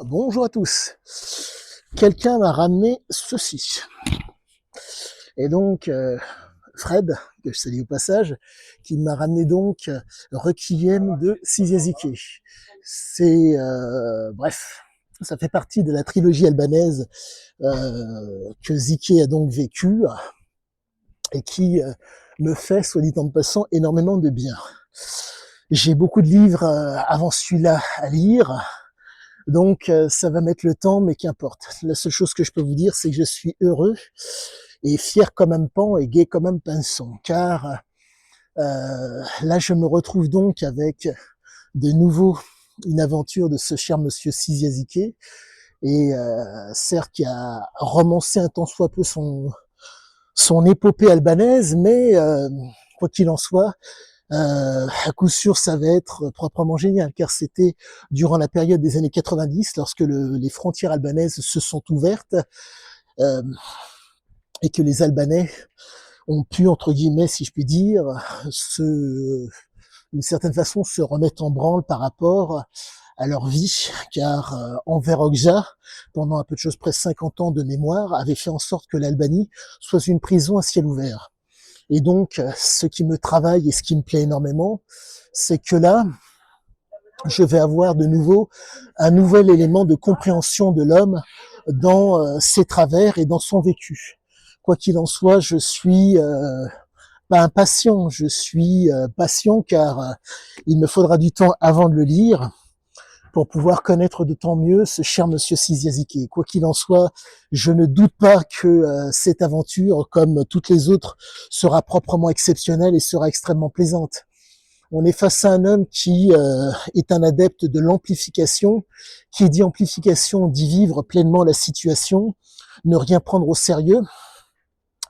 Bonjour à tous. Quelqu'un m'a ramené ceci. Et donc, Fred, que je salue au passage, qui m'a ramené donc Requiem de Szyszieke. C'est, bref, ça fait partie de la trilogie albanaise que Zike a donc vécu et qui me fait, soit dit en passant, énormément de bien. J'ai beaucoup de livres avant celui-là à lire. Donc, ça va mettre le temps, mais qu'importe. La seule chose que je peux vous dire, c'est que je suis heureux et fier comme un pan et gai comme un pinson. Car là, je me retrouve donc avec de nouveau une aventure de ce cher monsieur Szyszieke. Et certes, qui a romancé un tant soit peu son épopée albanaise, mais quoi qu'il en soit, à coup sûr, ça va être proprement génial, car c'était durant la période des années 90, lorsque les frontières albanaises se sont ouvertes euh, et que les Albanais ont pu, entre guillemets, si je puis dire, d'une certaine façon, se remettre en branle par rapport à leur vie, car Enver Hoxha, pendant un peu de choses près 50 ans de mémoire, avait fait en sorte que l'Albanie soit une prison à ciel ouvert. Et donc, ce qui me travaille et ce qui me plaît énormément, c'est que là, je vais avoir de nouveau un nouvel élément de compréhension de l'homme dans ses travers et dans son vécu. Quoi qu'il en soit, je suis pas impatient, je suis patient car il me faudra du temps avant de le lire pour pouvoir connaître de tant mieux ce cher monsieur Szyszieke. Quoi qu'il en soit, je ne doute pas que cette aventure, comme toutes les autres, sera proprement exceptionnelle et sera extrêmement plaisante. On est face à un homme qui est un adepte de l'amplification. Qui dit amplification dit vivre pleinement la situation, ne rien prendre au sérieux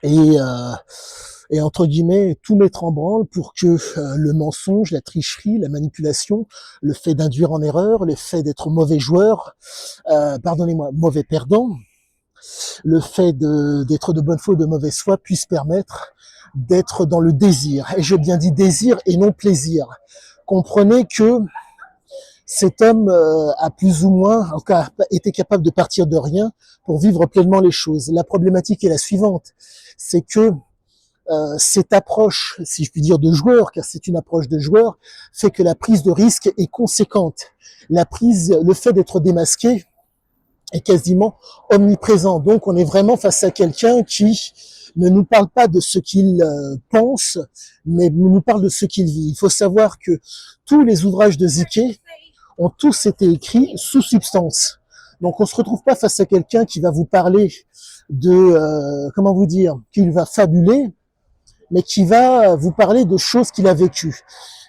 et entre guillemets tout mettre en branle pour que le mensonge, la tricherie, la manipulation, le fait d'induire en erreur, le fait d'être mauvais joueur, pardonnez-moi, mauvais perdant, le fait d'être de bonne foi ou de mauvaise foi puisse permettre d'être dans le désir. Et je bien dit désir et non plaisir. Comprenez que cet homme a plus ou moins en cas, été capable de partir de rien pour vivre pleinement les choses. La problématique est la suivante, c'est que cette approche, si je puis dire, de joueur, car c'est une approche de joueur, fait que la prise de risque est conséquente. Le fait d'être démasqué est quasiment omniprésent. Donc, on est vraiment face à quelqu'un qui ne nous parle pas de ce qu'il pense, mais nous parle de ce qu'il vit. Il faut savoir que tous les ouvrages de Zike ont tous été écrits sous substance. Donc, on se retrouve pas face à quelqu'un qui va vous parler de, comment vous dire, qu'il va fabuler, mais qui va vous parler de choses qu'il a vécues.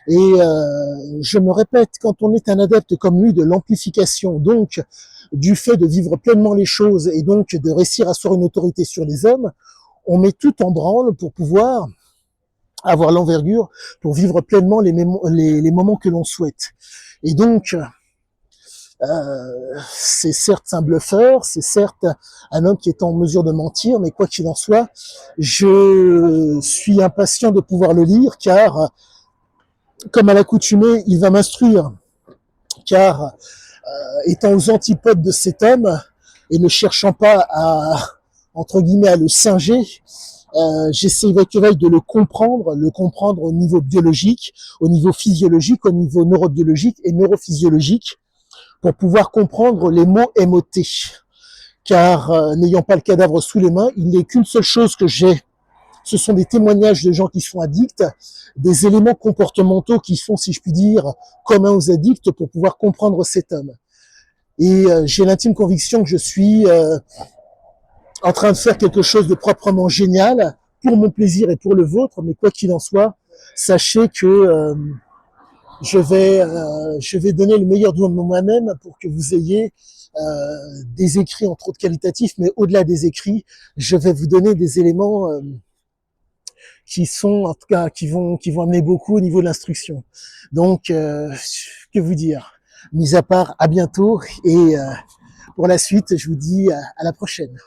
Et je me répète, quand on est un adepte comme lui de l'amplification, donc du fait de vivre pleinement les choses et donc de réussir à asseoir une autorité sur les hommes, on met tout en branle pour pouvoir avoir l'envergure, pour vivre pleinement les moments que l'on souhaite. Et donc, c'est certes un bluffeur, c'est certes un homme qui est en mesure de mentir, mais quoi qu'il en soit, je suis impatient de pouvoir le lire, car, comme à l'accoutumée, il va m'instruire, car, étant aux antipodes de cet homme, et ne cherchant pas à, entre guillemets, à le singer, j'essaie avec veille de le comprendre au niveau biologique, au niveau physiologique, au niveau neurobiologique et neurophysiologique, pour pouvoir comprendre les mots émotés. Car n'ayant pas le cadavre sous les mains, il n'est qu'une seule chose que j'ai. Ce sont des témoignages de gens qui sont addicts, des éléments comportementaux qui sont, si je puis dire, communs aux addicts pour pouvoir comprendre cet homme. Et j'ai l'intime conviction que je suis en train de faire quelque chose de proprement génial pour mon plaisir et pour le vôtre, mais quoi qu'il en soit, sachez que je vais donner le meilleur de moi-même pour que vous ayez des écrits entre autres qualitatifs, mais au-delà des écrits, je vais vous donner des éléments qui sont, en tout cas, qui vont amener beaucoup au niveau de l'instruction. Donc, que vous dire? Mis à part, à bientôt, et pour la suite, je vous dis à la prochaine.